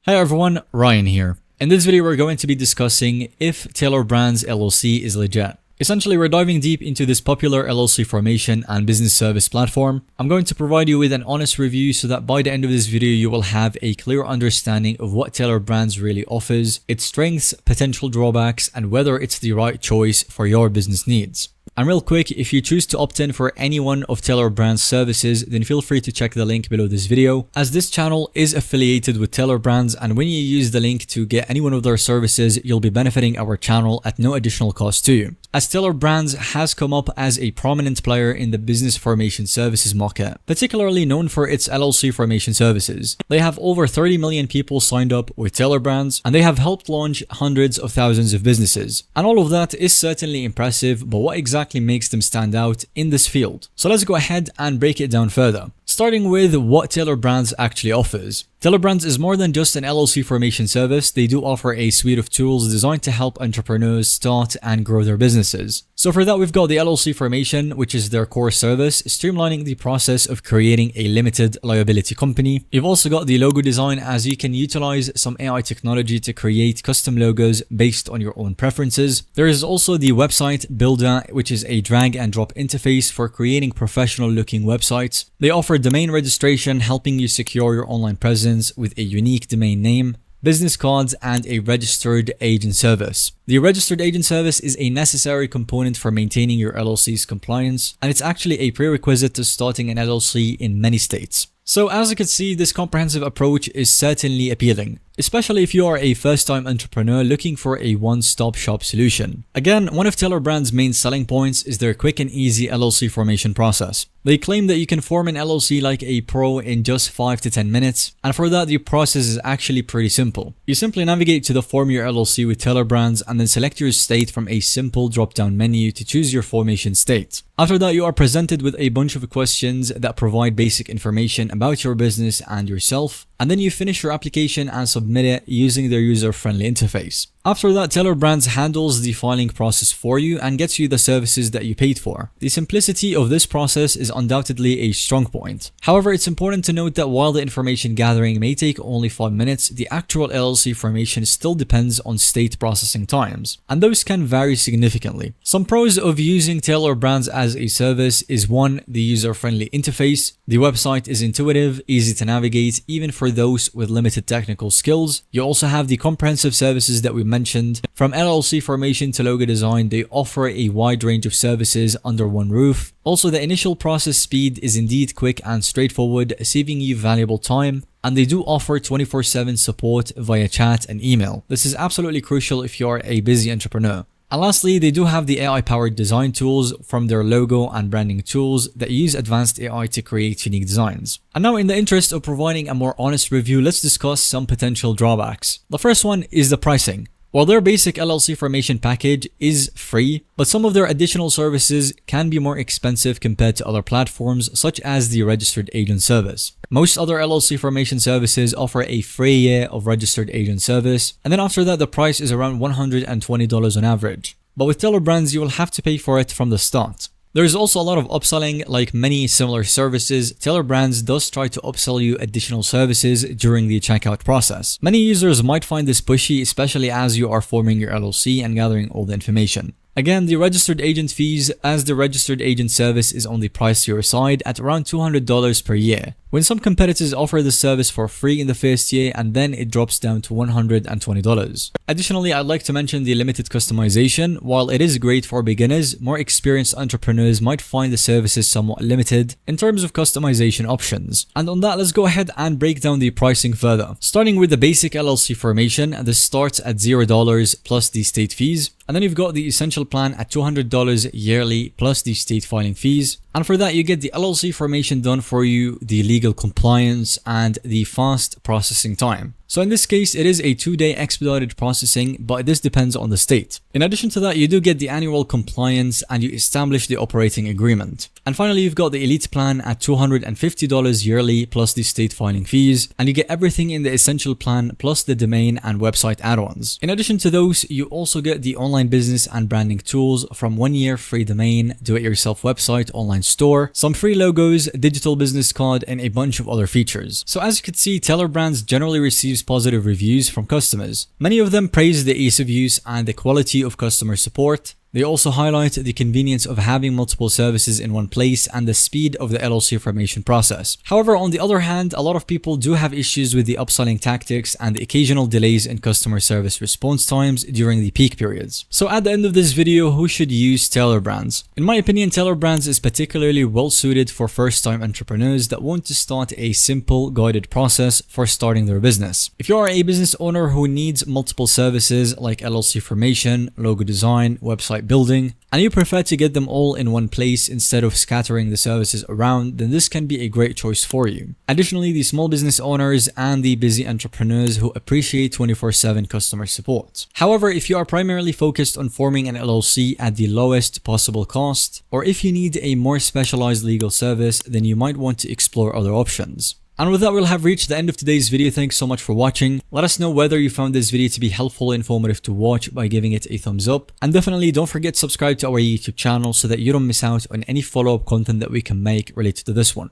Hi everyone, Ryan here. In this video we're going to be discussing if Tailor Brands LLC is legit. Essentially, we're diving deep into this popular LLC formation and business service platform. I'm going to provide you with an honest review so that by the end of this video you will have a clear understanding of what Tailor Brands really offers, its strengths, potential drawbacks, and whether it's the right choice for your business needs. And real quick, if you choose to opt in for any one of Tailor Brands services, then feel free to check the link below this video, as this channel is affiliated with Tailor Brands, and when you use the link to get any one of their services, you'll be benefiting our channel at no additional cost to you. As Tailor Brands has come up as a prominent player in the business formation services market, particularly known for its LLC formation services. They have over 30 million people signed up with Tailor Brands, and they have helped launch hundreds of thousands of businesses. And all of that is certainly impressive, but what exactly makes them stand out in this field? So let's go ahead and break it down further. Starting with what Tailor Brands actually offers. Tailor Brands is more than just an LLC formation service. They do offer a suite of tools designed to help entrepreneurs start and grow their businesses. So for that, we've got the LLC formation, which is their core service, streamlining the process of creating a limited liability company. You've also got the logo design, as you can utilize some AI technology to create custom logos based on your own preferences. There is also the website builder, which is a drag and drop interface for creating professional looking websites. They offer domain registration, helping you secure your online presence with a unique domain name, business cards, and a registered agent service. The registered agent service is a necessary component for maintaining your LLC's compliance, and it's actually a prerequisite to starting an LLC in many states. So as you can see, this comprehensive approach is certainly appealing, especially if you are a first-time entrepreneur looking for a one-stop shop solution. Again, one of Tailor Brands' main selling points is their quick and easy LLC formation process. They claim that you can form an LLC like a pro in just 5 to 10 minutes, and for that the process is actually pretty simple. You simply navigate to the Form Your LLC with Tailor Brands and then select your state from a simple drop-down menu to choose your formation state. After that, you are presented with a bunch of questions that provide basic information about your business and yourself, and then you finish your application and submit it using their user-friendly interface. After that, Tailor Brands handles the filing process for you and gets you the services that you paid for. The simplicity of this process is undoubtedly a strong point. However, it's important to note that while the information gathering may take only 5 minutes, the actual LLC formation still depends on state processing times, and those can vary significantly. Some pros of using Tailor Brands as a service is 1. The user-friendly interface. The website is intuitive, easy to navigate, even for those with limited technical skills. You also have the comprehensive services that we mentioned. From LLC formation to logo design, they offer a wide range of services under one roof. Also, the initial process speed is indeed quick and straightforward, saving you valuable time. And they do offer 24/7 support via chat and email. This is absolutely crucial if you are a busy entrepreneur. And lastly, they do have the AI-powered design tools from their logo and branding tools that use advanced AI to create unique designs. And now, in the interest of providing a more honest review, let's discuss some potential drawbacks. The first one is the pricing. While their basic LLC formation package is free, but some of their additional services can be more expensive compared to other platforms, such as the registered agent service. Most other LLC formation services offer a free year of registered agent service, and then after that the price is around $120 on average. But with Tailor Brands, you will have to pay for it from the start. There is also a lot of upselling. Like many similar services, Tailor Brands does try to upsell you additional services during the checkout process. Many users might find this pushy, especially as you are forming your LLC and gathering all the information. Again, the registered agent fees, as the registered agent service is only priced to your side at around $200 per year, when some competitors offer the service for free in the first year and then it drops down to $120. Additionally, I'd like to mention the limited customization. While it is great for beginners, more experienced entrepreneurs might find the services somewhat limited in terms of customization options. And on that, let's go ahead and break down the pricing further. Starting with the basic LLC formation, this starts at $0 plus the state fees. And then you've got the essential plan at $200 yearly plus the state filing fees. And for that, you get the LLC formation done for you, the legal compliance, and the fast processing time. So in this case, it is a 2-day expedited processing, but this depends on the state. In addition to that, you do get the annual compliance and you establish the operating agreement. And finally, you've got the Elite plan at $250 yearly plus the state filing fees, and you get everything in the Essential plan plus the domain and website add-ons. In addition to those, you also get the online business and branding tools from 1 year free domain, do-it-yourself website, online store, some free logos, digital business card, and a bunch of other features. So as you can see, Tailor Brands generally receives receives positive reviews from customers. Many of them praise the ease of use and the quality of customer support. They also highlight the convenience of having multiple services in one place and the speed of the LLC formation process. However, on the other hand, a lot of people do have issues with the upselling tactics and the occasional delays in customer service response times during the peak periods. So at the end of this video, who should use Tailor Brands? In my opinion, Tailor Brands is particularly well suited for first-time entrepreneurs that want to start a simple guided process for starting their business. If you are a business owner who needs multiple services like LLC formation, logo design, website building, and you prefer to get them all in one place instead of scattering the services around, then this can be a great choice for you. Additionally, the small business owners and the busy entrepreneurs who appreciate 24/7 customer support. However, if you are primarily focused on forming an LLC at the lowest possible cost, or if you need a more specialized legal service, then you might want to explore other options. And with that, we'll have reached the end of today's video. Thanks so much for watching. Let us know whether you found this video to be helpful and informative to watch by giving it a thumbs up. And definitely don't forget to subscribe to our YouTube channel so that you don't miss out on any follow-up content that we can make related to this one.